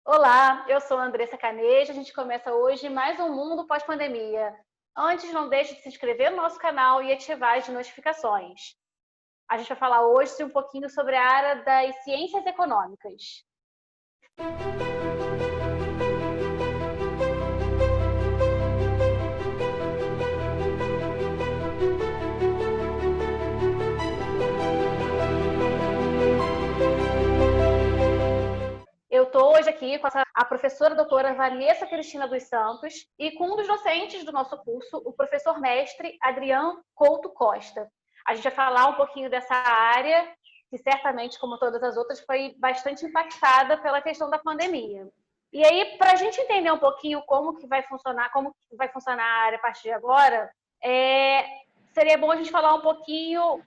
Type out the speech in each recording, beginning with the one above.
Olá, eu sou a Andressa Caneja. A gente começa hoje mais um Mundo Pós-Pandemia. Antes, não deixe de se inscrever no nosso canal e ativar as notificações. A gente vai falar hoje um pouquinho sobre a área das ciências econômicas. Eu estou hoje aqui com a professora doutora Vanessa Cristina dos Santos e com um dos docentes do nosso curso, o professor mestre Adriano Couto Costa. A gente vai falar um pouquinho dessa área, que certamente, como todas as outras, foi bastante impactada pela questão da pandemia. E aí, para a gente entender um pouquinho como que vai funcionar a área a partir de agora, seria bom a gente falar um pouquinho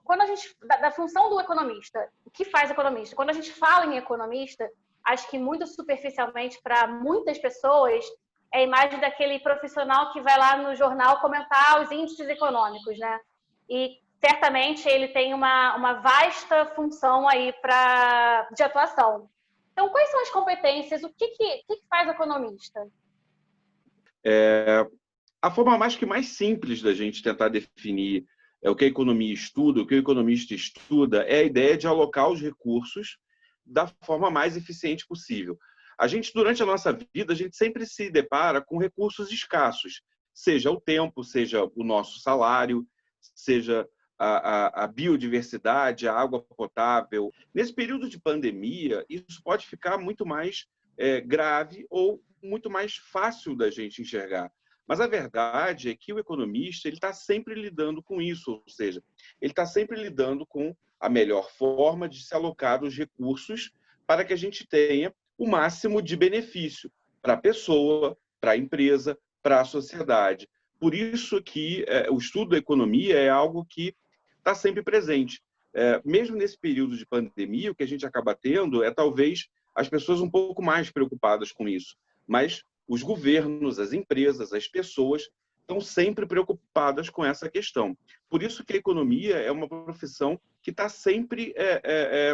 da função do economista. O que faz economista? Quando a gente fala em economista, acho que muito superficialmente para muitas pessoas, é a imagem daquele profissional que vai lá no jornal comentar os índices econômicos, né? E certamente ele tem uma vasta função aí de atuação. Então, quais são as competências? O que faz o economista? A forma mais simples da gente tentar definir o que a economia estuda, o que o economista estuda, é a ideia de alocar os recursos da forma mais eficiente possível. A gente, durante a nossa vida, a gente sempre se depara com recursos escassos, seja o tempo, seja o nosso salário, seja a biodiversidade, a água potável. Nesse período de pandemia, isso pode ficar muito mais grave ou muito mais fácil da gente enxergar. Mas a verdade é que o economista ele está sempre lidando com isso, ou seja, ele está sempre lidando com a melhor forma de se alocar os recursos para que a gente tenha o máximo de benefício para a pessoa, para a empresa, para a sociedade. Por isso que o estudo da economia é algo que está sempre presente. Mesmo nesse período de pandemia, o que a gente acaba tendo é talvez as pessoas um pouco mais preocupadas com isso. Mas os governos, as empresas, as pessoas estão sempre preocupadas com essa questão. Por isso que a economia é uma profissão que está sempre,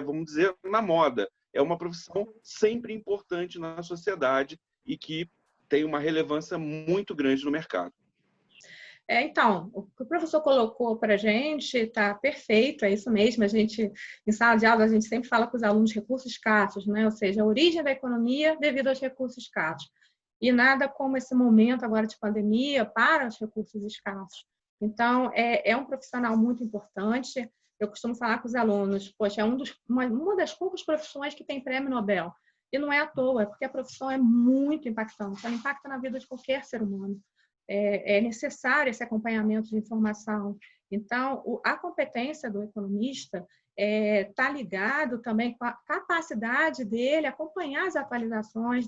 vamos dizer, na moda. É uma profissão sempre importante na sociedade e que tem uma relevância muito grande no mercado. Então, o que o professor colocou para a gente está perfeito, é isso mesmo. A gente, em sala de aula, a gente sempre fala com os alunos recursos escassos, né? Ou seja, a origem da economia devido aos recursos escassos. E nada como esse momento agora de pandemia para os recursos escassos. Então, é um profissional muito importante. Eu costumo falar com os alunos, poxa, uma das poucas profissões que tem prêmio Nobel. E não é à toa, é porque a profissão é muito impactante, ela impacta na vida de qualquer ser humano. É necessário esse acompanhamento de informação. Então, a competência do economista está ligado também com a capacidade dele acompanhar as atualizações,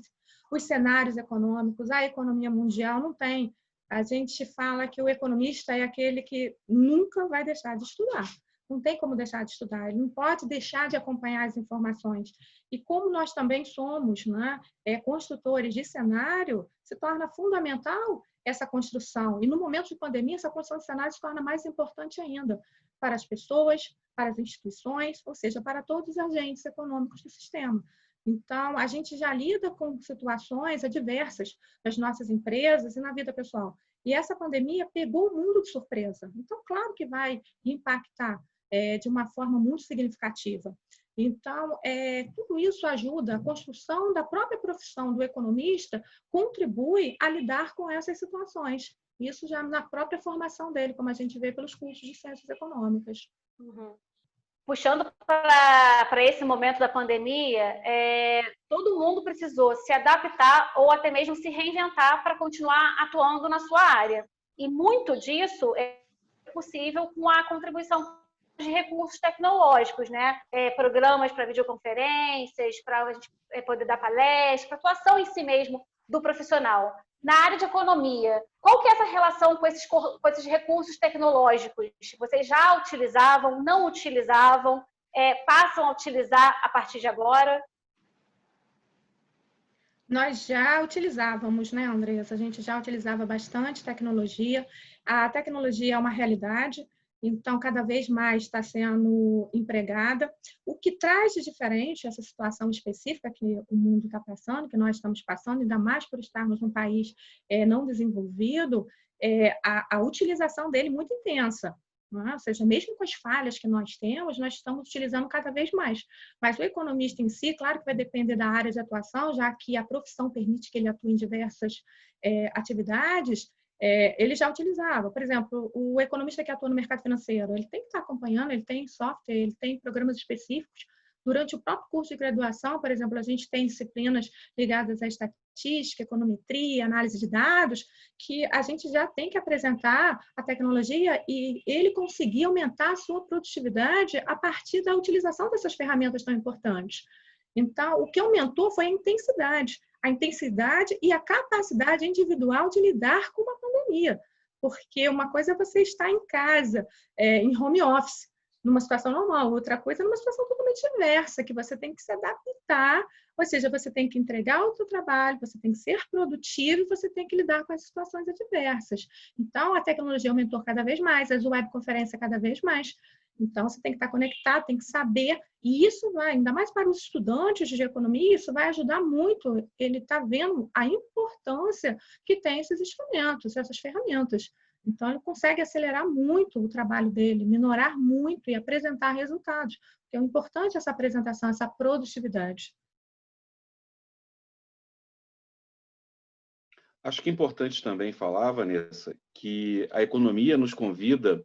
os cenários econômicos, a economia mundial não tem. A gente fala que o economista é aquele que nunca vai deixar de estudar. Não tem como deixar de estudar, ele não pode deixar de acompanhar as informações. E como nós também somos, né, construtores de cenário, se torna fundamental essa construção. E no momento de pandemia, essa construção de cenário se torna mais importante ainda para as pessoas, para as instituições, ou seja, para todos os agentes econômicos do sistema. Então, a gente já lida com situações adversas nas nossas empresas e na vida pessoal. E essa pandemia pegou o mundo de surpresa. Então, claro que vai impactar de uma forma muito significativa. Então, tudo isso ajuda, a construção da própria profissão do economista contribui a lidar com essas situações. Isso já na própria formação dele, como a gente vê pelos cursos de ciências econômicas. Uhum. Puxando para esse momento da pandemia, todo mundo precisou se adaptar ou até mesmo se reinventar para continuar atuando na sua área. E muito disso é possível com a contribuição de recursos tecnológicos, né? Programas para videoconferências, para a gente poder dar palestra, atuação em si mesmo do profissional. Na área de economia, qual que é essa relação com esses recursos tecnológicos? Vocês já utilizavam, não utilizavam, passam a utilizar a partir de agora? Nós já utilizávamos, né, Andressa? A gente já utilizava bastante tecnologia. A tecnologia é uma realidade. então cada vez mais está sendo empregada. O que traz de diferente essa situação específica que o mundo está passando, que nós estamos passando, ainda mais por estarmos num país não desenvolvido, a utilização dele muito intensa. Ou seja, mesmo com as falhas que nós temos, nós estamos utilizando cada vez mais. Mas o economista em si, claro que vai depender da área de atuação, já que a profissão permite que ele atue em diversas atividades, ele já utilizava. Por exemplo, o economista que atua no mercado financeiro, ele tem que estar acompanhando, ele tem software, ele tem programas específicos. Durante o próprio curso de graduação, por exemplo, a gente tem disciplinas ligadas à estatística, econometria, análise de dados, que a gente já tem que apresentar a tecnologia e ele conseguir aumentar a sua produtividade a partir da utilização dessas ferramentas tão importantes. Então, o que aumentou foi a intensidade e a capacidade individual de lidar com uma pandemia. Porque uma coisa é você estar em casa, em home office, numa situação normal, outra coisa é numa situação totalmente diversa, que você tem que se adaptar, ou seja, você tem que entregar o seu trabalho, você tem que ser produtivo e você tem que lidar com as situações adversas. Então, a tecnologia aumentou cada vez mais, as webconferências cada vez mais. Então, você tem que estar conectado, tem que saber, e isso vai, ainda mais para os estudantes de economia, isso vai ajudar muito. Ele está vendo a importância que tem esses instrumentos, essas ferramentas. Então, ele consegue acelerar muito o trabalho dele, minorar muito e apresentar resultados. Porque é importante essa apresentação, essa produtividade. Acho que é importante também falar, Vanessa, que a economia nos convida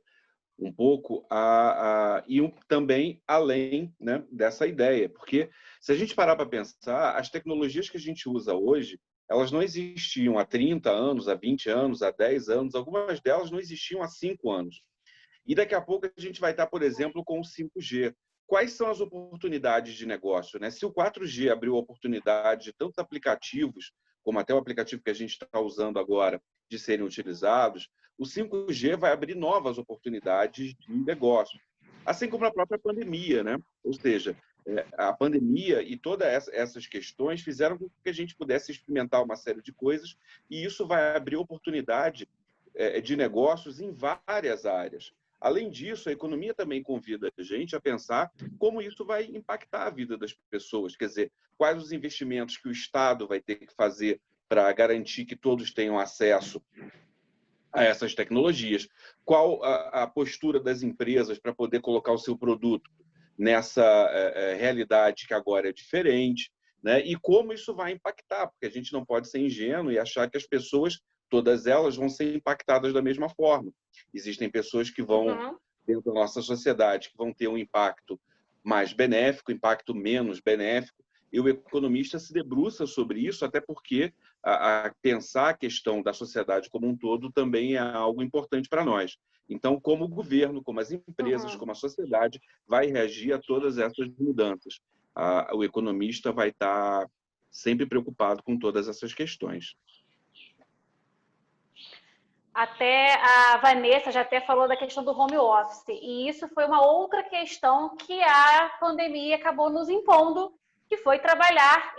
um pouco a ir também além, né, dessa ideia. Porque se a gente parar para pensar, as tecnologias que a gente usa hoje, elas não existiam há 30 anos, há 20 anos, há 10 anos, algumas delas não existiam há 5 anos. E daqui a pouco a gente vai estar, por exemplo, com o 5G. Quais são as oportunidades de negócio, né? Se o 4G abriu a oportunidade de tantos aplicativos, como até o aplicativo que a gente está usando agora, de serem utilizados, o 5G vai abrir novas oportunidades de negócio. Assim como a própria pandemia, né? Ou seja, a pandemia e todas essas questões fizeram com que a gente pudesse experimentar uma série de coisas e isso vai abrir oportunidade de negócios em várias áreas. Além disso, a economia também convida a gente a pensar como isso vai impactar a vida das pessoas, quer dizer, quais os investimentos que o Estado vai ter que fazer para garantir que todos tenham acesso a essas tecnologias, qual a postura das empresas para poder colocar o seu produto nessa realidade que agora é diferente, né? E como isso vai impactar, porque a gente não pode ser ingênuo e achar que as pessoas, todas elas, vão ser impactadas da mesma forma. Existem pessoas que vão, dentro da nossa sociedade, que vão ter um impacto mais benéfico, impacto menos benéfico, e o economista se debruça sobre isso, até porque pensar a questão da sociedade como um todo também é algo importante para nós. Então, como o governo, como as empresas, como a sociedade vai reagir a todas essas mudanças? O economista vai estar sempre preocupado com todas essas questões. Até a Vanessa já até falou da questão do home office, e isso foi uma outra questão que a pandemia acabou nos impondo, que foi trabalhar,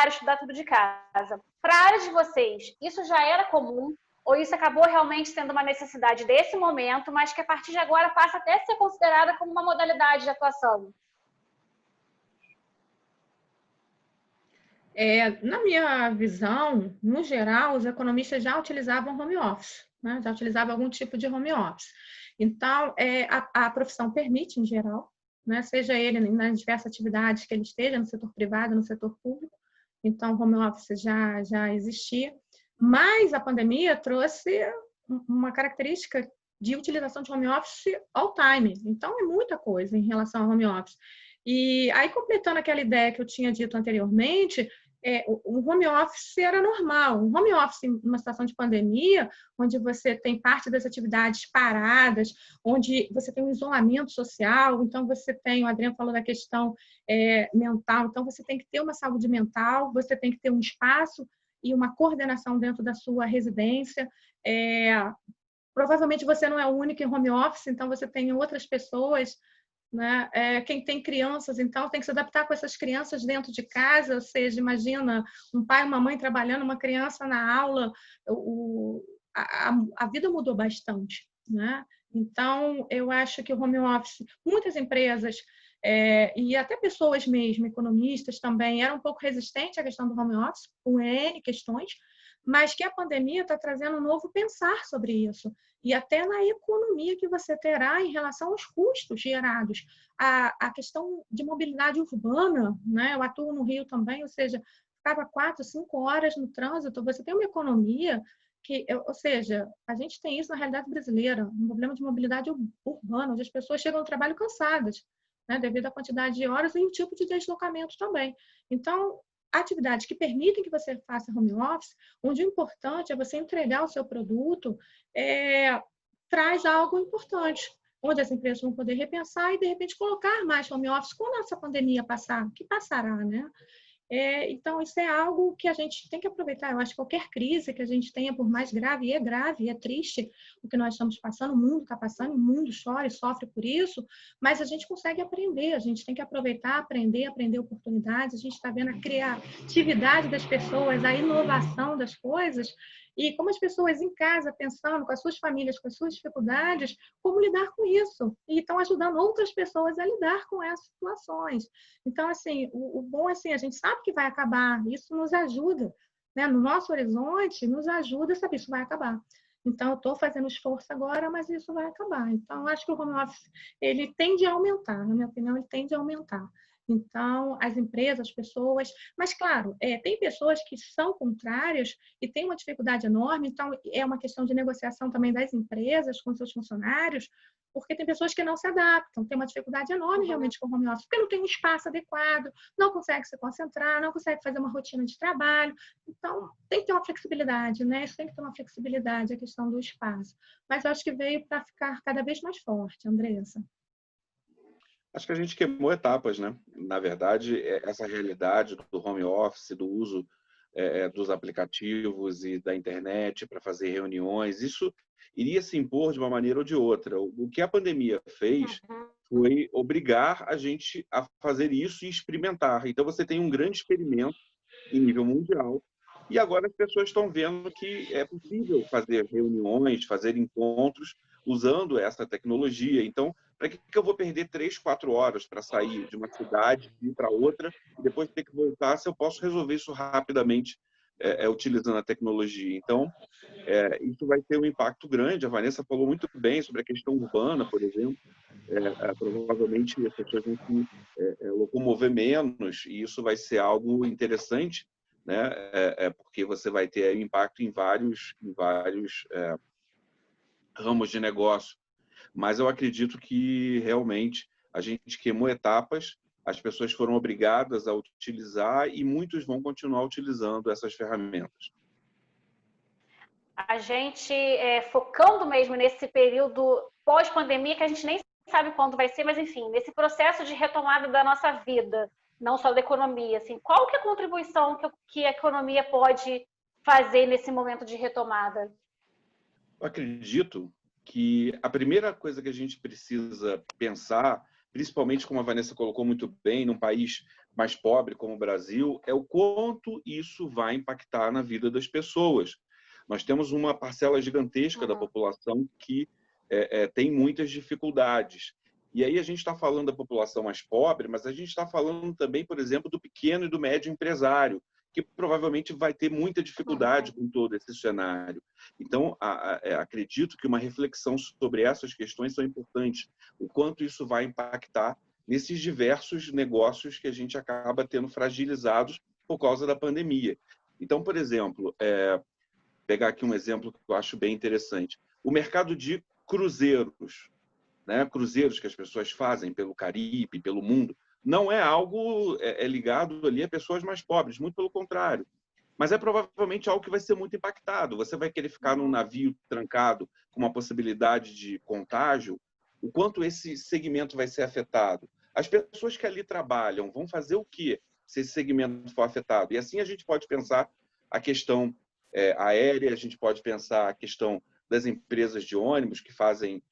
estudar tudo de casa. Para a área de vocês, isso já era comum ou isso acabou realmente sendo uma necessidade desse momento, mas que a partir de agora passa até a ser considerada como uma modalidade de atuação? Na minha visão, no geral, os economistas já utilizavam home office, né? Já utilizavam algum tipo de home office. Então, a profissão permite, em geral, né? Seja ele nas diversas atividades que ele esteja, no setor privado, no setor público. Então, home office já existia. Mas a pandemia trouxe uma característica de utilização de home office all time. Então, é muita coisa em relação ao home office. E aí, completando aquela ideia que eu tinha dito anteriormente, o home office era normal. Um home office em uma situação de pandemia, onde você tem parte das atividades paradas, onde você tem um isolamento social, então você tem, o Adriano falou da questão mental, então você tem que ter uma saúde mental, você tem que ter um espaço e uma coordenação dentro da sua residência. Provavelmente você não é o único em home office, então você tem outras pessoas, né? Quem tem crianças, então, tem que se adaptar com essas crianças dentro de casa, ou seja, imagina um pai e uma mãe trabalhando, uma criança na aula, a vida mudou bastante, né? Então, eu acho que o home office, muitas empresas e até pessoas mesmo, economistas também, eram um pouco resistentes à questão do home office, por N questões, mas que a pandemia está trazendo um novo pensar sobre isso. E até na economia que você terá em relação aos custos gerados. A questão de mobilidade urbana, né? Eu atuo no Rio também, ou seja, ficava 4, 5 horas no trânsito, você tem uma economia ou seja, a gente tem isso na realidade brasileira, um problema de mobilidade urbana, onde as pessoas chegam ao trabalho cansadas, né, devido à quantidade de horas e o tipo de deslocamento também. Então, atividades que permitem que você faça home office, onde o importante é você entregar o seu produto, traz algo importante, onde as empresas vão poder repensar e, de repente, colocar mais home office quando essa pandemia passar, que passará, né? Então, isso é algo que a gente tem que aproveitar. Eu acho que qualquer crise que a gente tenha, por mais grave, é triste o que nós estamos passando, o mundo está passando, o mundo chora e sofre por isso, mas a gente consegue aprender, a gente tem que aproveitar, aprender oportunidades, a gente está vendo a criatividade das pessoas, a inovação das coisas, e como as pessoas em casa, pensando com as suas famílias, com as suas dificuldades, como lidar com isso, e estão ajudando outras pessoas a lidar com essas situações. Então, assim, o bom é assim, a gente sabe que vai acabar, isso nos ajuda, né? No nosso horizonte, nos ajuda a saber que isso vai acabar. Então, eu estou fazendo esforço agora, mas isso vai acabar. Então, eu acho que o home office, ele tende a aumentar, na minha opinião, ele tende a aumentar. Então, as empresas, as pessoas... Mas, claro, tem pessoas que são contrárias e têm uma dificuldade enorme, então é uma questão de negociação também das empresas com seus funcionários, porque tem pessoas que não se adaptam, tem uma dificuldade enorme realmente com o home office, porque não tem um espaço adequado, não consegue se concentrar, não consegue fazer uma rotina de trabalho. Então, tem que ter uma flexibilidade, né? Isso tem que ter uma flexibilidade, a questão do espaço. Mas eu acho que veio para ficar cada vez mais forte, Andressa. Acho que a gente queimou etapas, né? Na verdade, essa realidade do home office, do uso dos aplicativos e da internet para fazer reuniões, isso iria se impor de uma maneira ou de outra. O que a pandemia fez foi obrigar a gente a fazer isso e experimentar. Então, você tem um grande experimento em nível mundial e agora as pessoas estão vendo que é possível fazer reuniões, fazer encontros usando essa tecnologia. Então, para que eu vou perder 3, 4 horas para sair de uma cidade e ir para outra e depois ter que voltar se eu posso resolver isso rapidamente utilizando a tecnologia? Então, isso vai ter um impacto grande. A Vanessa falou muito bem sobre a questão urbana, por exemplo. Provavelmente as pessoas vão se locomover menos e isso vai ser algo interessante, né? Porque você vai ter impacto em vários ramos de negócio. Mas eu acredito que realmente a gente queimou etapas, as pessoas foram obrigadas a utilizar e muitos vão continuar utilizando essas ferramentas. A gente focando mesmo nesse período pós-pandemia, que a gente nem sabe quando vai ser, mas enfim, nesse processo de retomada da nossa vida, não só da economia, assim, qual que é a contribuição que a economia pode fazer nesse momento de retomada? Eu acredito que a primeira coisa que a gente precisa pensar, principalmente como a Vanessa colocou muito bem, num país mais pobre como o Brasil, é o quanto isso vai impactar na vida das pessoas. Nós temos uma parcela gigantesca da população que tem muitas dificuldades. E aí a gente está falando da população mais pobre, mas a gente está falando também, por exemplo, do pequeno e do médio empresário, que provavelmente vai ter muita dificuldade com todo esse cenário. Então, acredito que uma reflexão sobre essas questões são importantes. O quanto isso vai impactar nesses diversos negócios que a gente acaba tendo fragilizados por causa da pandemia. Então, por exemplo, pegar aqui um exemplo que eu acho bem interessante. O mercado de cruzeiros, né? Cruzeiros que as pessoas fazem pelo Caribe, pelo mundo, não é algo ligado ali a pessoas mais pobres, muito pelo contrário. Mas é provavelmente algo que vai ser muito impactado. Você vai querer ficar num navio trancado com uma possibilidade de contágio, o quanto esse segmento vai ser afetado? As pessoas que ali trabalham vão fazer o quê se esse segmento for afetado? E assim a gente pode pensar a questão aérea, a gente pode pensar a questão das empresas de ônibus que fazem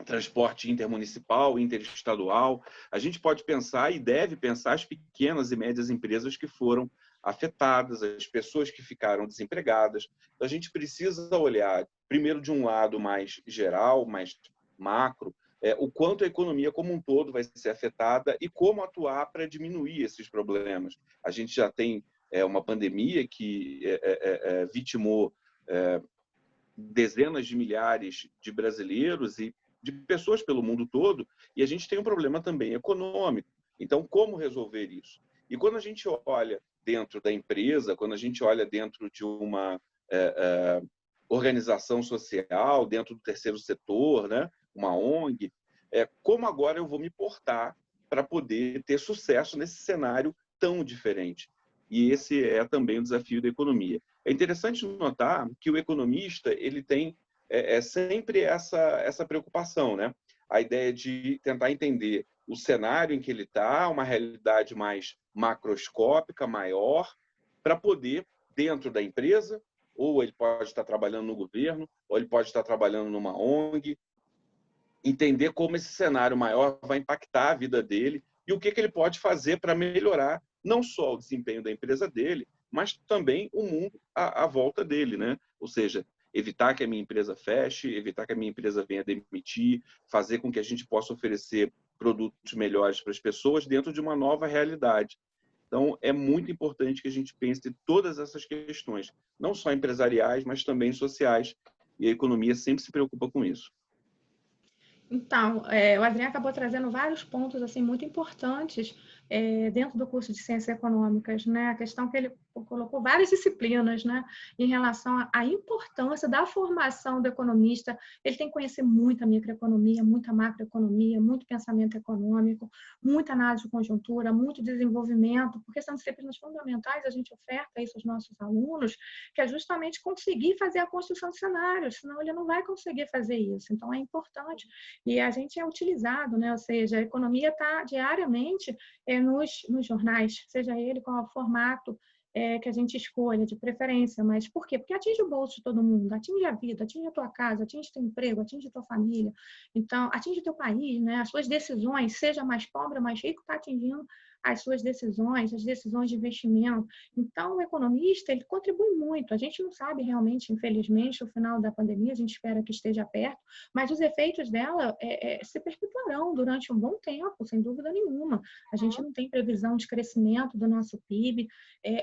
transporte intermunicipal, interestadual. A gente pode pensar e deve pensar as pequenas e médias empresas que foram afetadas, as pessoas que ficaram desempregadas. Então, a gente precisa olhar primeiro de um lado mais geral, mais macro, o quanto a economia como um todo vai ser afetada e como atuar para diminuir esses problemas. A gente já tem uma pandemia que vitimou dezenas de milhares de brasileiros e de pessoas pelo mundo todo, e a gente tem um problema também econômico. Então, como resolver isso? E quando a gente olha dentro da empresa, quando a gente olha dentro de uma organização social, dentro do terceiro setor, né? Uma ONG, como agora eu vou me portar para poder ter sucesso nesse cenário tão diferente? E esse é também o desafio da economia. É interessante notar que o economista ele tem sempre essa preocupação, né? A ideia de tentar entender o cenário em que ele está, uma realidade mais macroscópica, maior, para poder, dentro da empresa, ou ele pode estar trabalhando no governo, ou ele pode estar trabalhando numa ONG, entender como esse cenário maior vai impactar a vida dele e o que ele pode fazer para melhorar não só o desempenho da empresa dele, mas também o mundo à volta dele, né? Ou seja, evitar que a minha empresa feche, evitar que a minha empresa venha demitir, fazer com que a gente possa oferecer produtos melhores para as pessoas dentro de uma nova realidade. Então, é muito importante que a gente pense em todas essas questões, não só empresariais, mas também sociais, e a economia sempre se preocupa com isso. Então, o Adriano acabou trazendo vários pontos assim muito importantes dentro do curso de Ciências Econômicas, né? A questão que ele colocou várias disciplinas, né? Em relação à importância da formação do economista. Ele tem que conhecer muita microeconomia, muita macroeconomia, muito pensamento econômico, muita análise de conjuntura, muito desenvolvimento, porque são disciplinas fundamentais, a gente oferta isso aos nossos alunos, que é justamente conseguir fazer a construção de cenários, senão ele não vai conseguir fazer isso. Então, é importante. E a gente é utilizado, né? Ou seja, a economia está diariamente nos jornais, seja ele qual o formato que a gente escolha, de preferência. Mas por quê? Porque atinge o bolso de todo mundo, atinge a vida, atinge a tua casa, atinge teu emprego, atinge tua família. Então, atinge teu país, né? As suas decisões, seja mais pobre ou mais rico, está atingindo as suas decisões, as decisões de investimento. Então, o economista, ele contribui muito. A gente não sabe realmente, infelizmente, o final da pandemia, a gente espera que esteja perto, mas os efeitos dela se perpetuarão durante um bom tempo, sem dúvida nenhuma. A gente não tem previsão de crescimento do nosso PIB,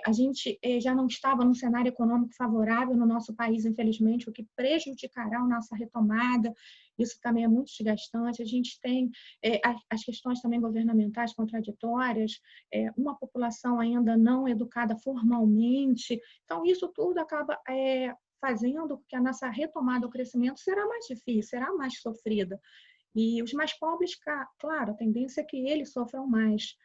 a gente já não estava num cenário econômico favorável no nosso país, infelizmente, o que prejudicará a nossa retomada. Isso também é muito desgastante. A gente tem as questões também governamentais contraditórias, uma população ainda não educada formalmente. Então, isso tudo acaba fazendo com que a nossa retomada ao crescimento será mais difícil, será mais sofrida. E os mais pobres, claro, a tendência é que eles sofram mais.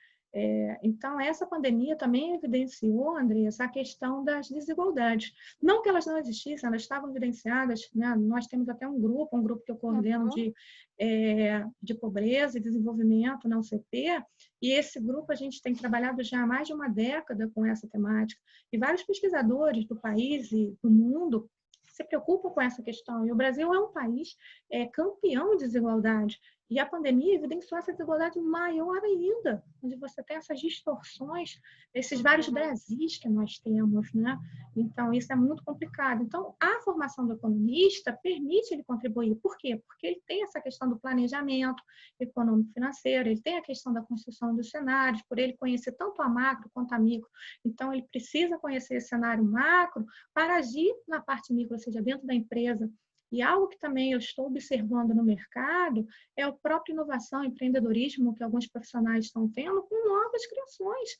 Então, essa pandemia também evidenciou, André, essa questão das desigualdades. Não que elas não existissem, elas estavam evidenciadas, né? Nós temos até um grupo que eu coordeno de pobreza e desenvolvimento na UCP, e esse grupo a gente tem trabalhado já há mais de uma década com essa temática. E vários pesquisadores do país e do mundo se preocupam com essa questão. E o Brasil é um país campeão de desigualdade. E a pandemia evidenciou essa desigualdade maior ainda, onde você tem essas distorções, esses vários Brasis que nós temos, né? Então, isso é muito complicado. Então, a formação do economista permite ele contribuir. Por quê? Porque ele tem essa questão do planejamento econômico-financeiro, ele tem a questão da construção dos cenários, por ele conhecer tanto a macro quanto a micro. Então, ele precisa conhecer esse cenário macro para agir na parte micro, ou seja, dentro da empresa. E algo que também eu estou observando no mercado é a própria inovação, empreendedorismo que alguns profissionais estão tendo com novas criações.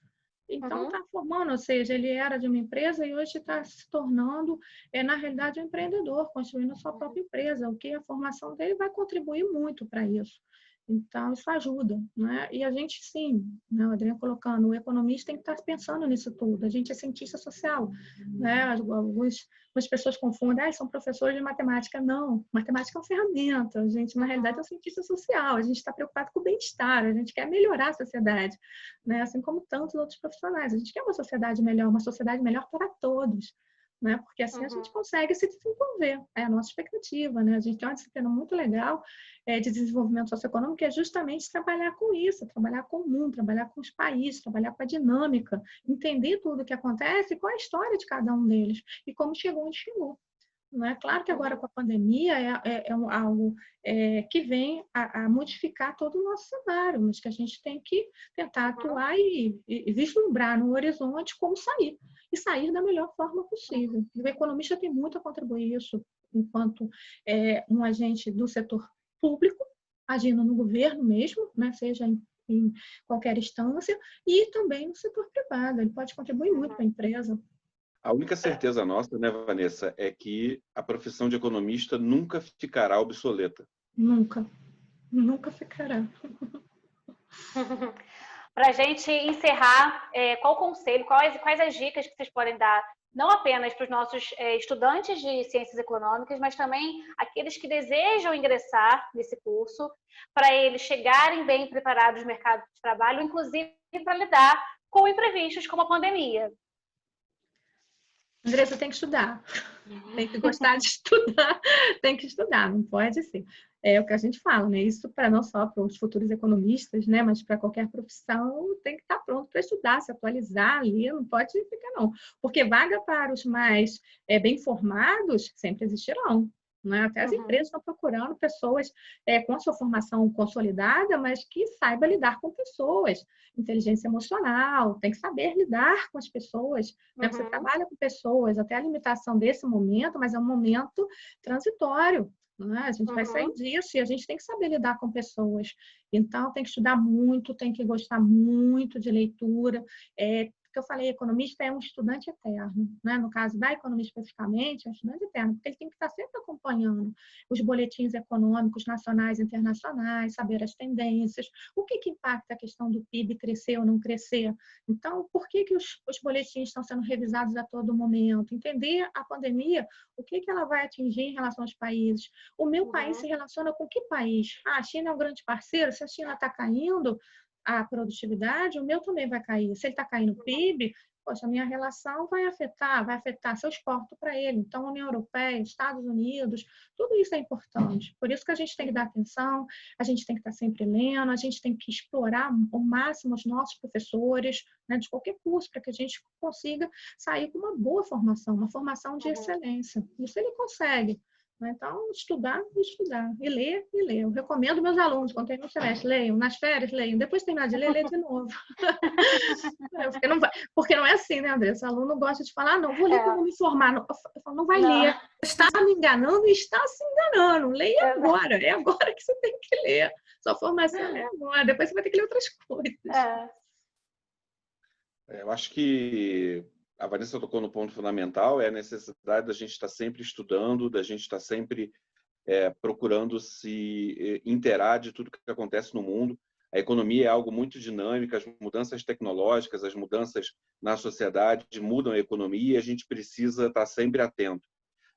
Então, está formando, ou seja, ele era de uma empresa e hoje está se tornando, na realidade, um empreendedor, construindo a sua própria empresa, o que a formação dele vai contribuir muito para isso. Então, isso ajuda, né? E a gente, sim, né, o Adriano colocando, o economista tem que estar pensando nisso tudo. A gente é cientista social, né? Algumas pessoas confundem, são professores de matemática. Não, matemática é uma ferramenta. A gente, na realidade, é um cientista social. A gente está preocupado com o bem-estar, a gente quer melhorar a sociedade, né? Assim como tantos outros profissionais. A gente quer uma sociedade melhor para todos. Né? Porque assim a gente consegue se desenvolver, é a nossa expectativa, né? A gente tem uma disciplina muito legal de desenvolvimento socioeconômico, que é justamente trabalhar com isso, trabalhar com o mundo, trabalhar com os países, trabalhar com a dinâmica, entender tudo o que acontece e qual é a história de cada um deles e como chegou onde chegou. Não é claro que agora com a pandemia algo que vem a modificar todo o nosso cenário, mas que a gente tem que tentar atuar e vislumbrar no horizonte como sair, e sair da melhor forma possível. E o economista tem muito a contribuir isso, enquanto um agente do setor público, agindo no governo mesmo, né, seja em qualquer instância, e também no setor privado. Ele pode contribuir muito para a empresa. A única certeza nossa, né, Vanessa, é que a profissão de economista nunca ficará obsoleta. Nunca. Nunca ficará. Para a gente encerrar, qual conselho, quais as dicas que vocês podem dar, não apenas para os nossos estudantes de ciências econômicas, mas também aqueles que desejam ingressar nesse curso, para eles chegarem bem preparados no mercado de trabalho, inclusive para lidar com imprevistos como a pandemia? Andressa, tem que estudar. Tem que gostar de estudar. Tem que estudar, não pode ser. É o que a gente fala, né? Isso para não só para os futuros economistas, né? Mas para qualquer profissão tem que estar pronto para estudar, se atualizar ali, não pode ficar não. Porque vaga para os mais bem formados sempre existirão. Né? Até as empresas estão procurando pessoas com a sua formação consolidada, mas que saiba lidar com pessoas. Inteligência emocional, tem que saber lidar com as pessoas. Né? Você trabalha com pessoas, até a limitação desse momento, mas é um momento transitório. Né? A gente vai sair disso e a gente tem que saber lidar com pessoas. Então, tem que estudar muito, tem que gostar muito de leitura. Porque eu falei, economista é um estudante eterno, né? No caso da economia especificamente, é um estudante eterno, porque ele tem que estar sempre acompanhando os boletins econômicos nacionais e internacionais, saber as tendências, o que impacta a questão do PIB crescer ou não crescer. Então, por que os boletins estão sendo revisados a todo momento? Entender a pandemia, o que ela vai atingir em relação aos países. O meu país se relaciona com que país? A China é um grande parceiro, se a China está caindo, a produtividade, o meu também vai cair. Se ele está caindo o PIB, poxa, a minha relação vai afetar se eu exporto para ele. Então, União Europeia, Estados Unidos, tudo isso é importante. Por isso que a gente tem que dar atenção, a gente tem que estar sempre lendo, a gente tem que explorar ao máximo os nossos professores, né, de qualquer curso, para que a gente consiga sair com uma boa formação, uma formação de excelência. Isso ele consegue. Então, estudar e estudar. E ler e ler. Eu recomendo meus alunos, quando tem no semestre, leiam. Nas férias, leiam. Depois de terminar de ler, lê de novo. Porque não é assim, né, Andressa? O aluno gosta de falar, não, vou ler para me formar. Eu falo, não vai ler. Está me enganando e está se enganando. Leia agora. É agora que você tem que ler. Sua formação é agora. Depois você vai ter que ler outras coisas. Eu acho que a Vanessa tocou no ponto fundamental, é a necessidade da gente estar sempre estudando, da gente estar sempre procurando se inteirar de tudo que acontece no mundo. A economia é algo muito dinâmico, as mudanças tecnológicas, as mudanças na sociedade mudam a economia e a gente precisa estar sempre atento.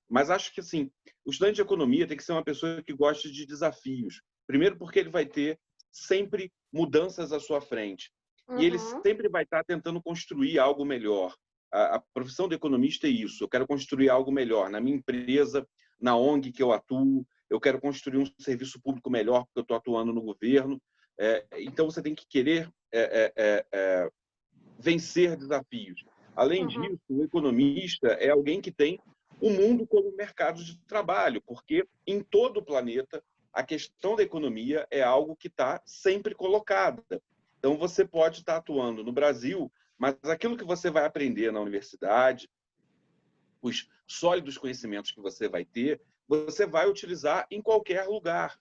Mas acho que, assim, o estudante de economia tem que ser uma pessoa que goste de desafios. Primeiro porque ele vai ter sempre mudanças à sua frente. E ele sempre vai estar tentando construir algo melhor. A profissão de economista é isso. Eu quero construir algo melhor na minha empresa, na ONG que eu atuo. Eu quero construir um serviço público melhor porque eu estou atuando no governo. Então, você tem que querer vencer desafios. Além disso, o economista é alguém que tem o mundo como mercado de trabalho, porque em todo o planeta a questão da economia é algo que está sempre colocada. Então, você pode estar atuando no Brasil, mas aquilo que você vai aprender na universidade, os sólidos conhecimentos que você vai ter, você vai utilizar em qualquer lugar.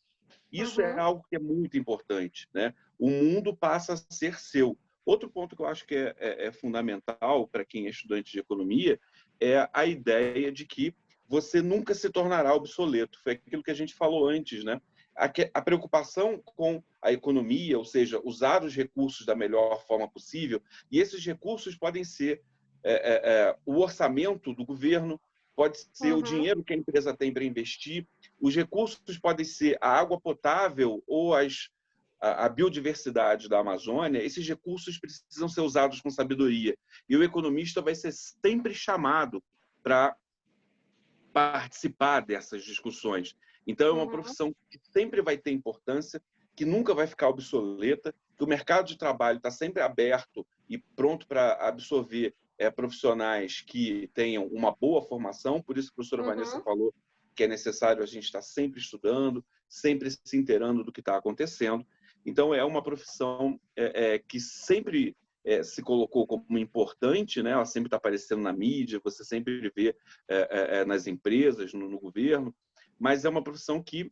Isso é algo que é muito importante, né? O mundo passa a ser seu. Outro ponto que eu acho que é fundamental para quem é estudante de economia é a ideia de que você nunca se tornará obsoleto. Foi aquilo que a gente falou antes, né? A preocupação com a economia, ou seja, usar os recursos da melhor forma possível, e esses recursos podem ser o orçamento do governo, pode ser o dinheiro que a empresa tem para investir, os recursos podem ser a água potável ou a biodiversidade da Amazônia. Esses recursos precisam ser usados com sabedoria. E o economista vai ser sempre chamado para participar dessas discussões. Então, é uma profissão que sempre vai ter importância, que nunca vai ficar obsoleta, que o mercado de trabalho está sempre aberto e pronto para absorver profissionais que tenham uma boa formação, por isso que a professora Vanessa falou que é necessário a gente estar sempre estudando, sempre se inteirando do que está acontecendo. Então, é uma profissão que sempre se colocou como importante, né? Ela sempre está aparecendo na mídia, você sempre vê nas empresas, no governo, mas é uma profissão que,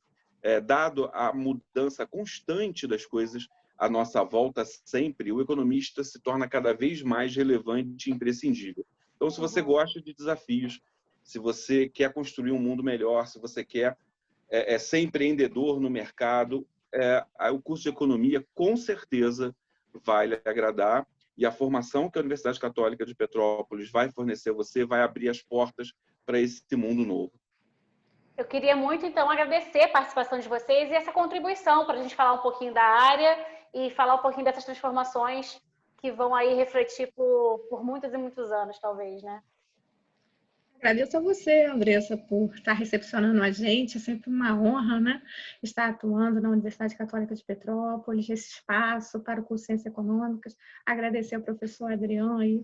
dado a mudança constante das coisas à nossa volta sempre, o economista se torna cada vez mais relevante e imprescindível. Então, se você gosta de desafios, se você quer construir um mundo melhor, se você quer ser empreendedor no mercado, o curso de economia com certeza vai lhe agradar, e a formação que a Universidade Católica de Petrópolis vai fornecer você vai abrir as portas para esse mundo novo. Eu queria muito, então, agradecer a participação de vocês e essa contribuição para a gente falar um pouquinho da área e falar um pouquinho dessas transformações que vão aí refletir por muitos e muitos anos, talvez, né? Agradeço a você, Andressa, por estar recepcionando a gente. É sempre uma honra, né, estar atuando na Universidade Católica de Petrópolis, esse espaço para o curso de Ciências Econômicas. Agradecer ao professor Adriano aí,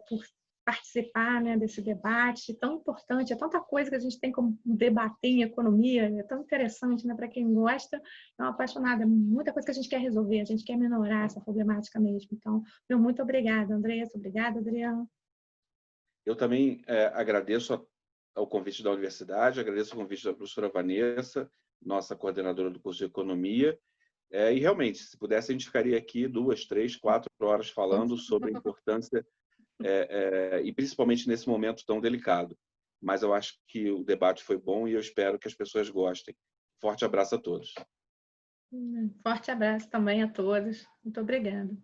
por participar, né, desse debate tão importante. É tanta coisa que a gente tem como debater em economia, é tão interessante, né, para quem gosta, é um apaixonado, é muita coisa que a gente quer resolver, a gente quer minorar essa problemática mesmo. Então, meu muito obrigada, Andressa, obrigada, Adriano. Eu também agradeço ao convite da universidade, agradeço o convite da professora Vanessa, nossa coordenadora do curso de Economia, e realmente, se pudesse, a gente ficaria aqui 2, 3, 4 horas falando sobre a importância, e principalmente nesse momento tão delicado. Mas eu acho que o debate foi bom e eu espero que as pessoas gostem. Forte abraço a todos. Forte abraço também a todos. Muito obrigada.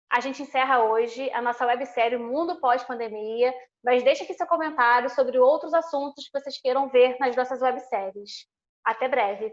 A gente encerra hoje a nossa websérie Mundo Pós-Pandemia, mas deixe aqui seu comentário sobre outros assuntos que vocês queiram ver nas nossas webséries. Até breve!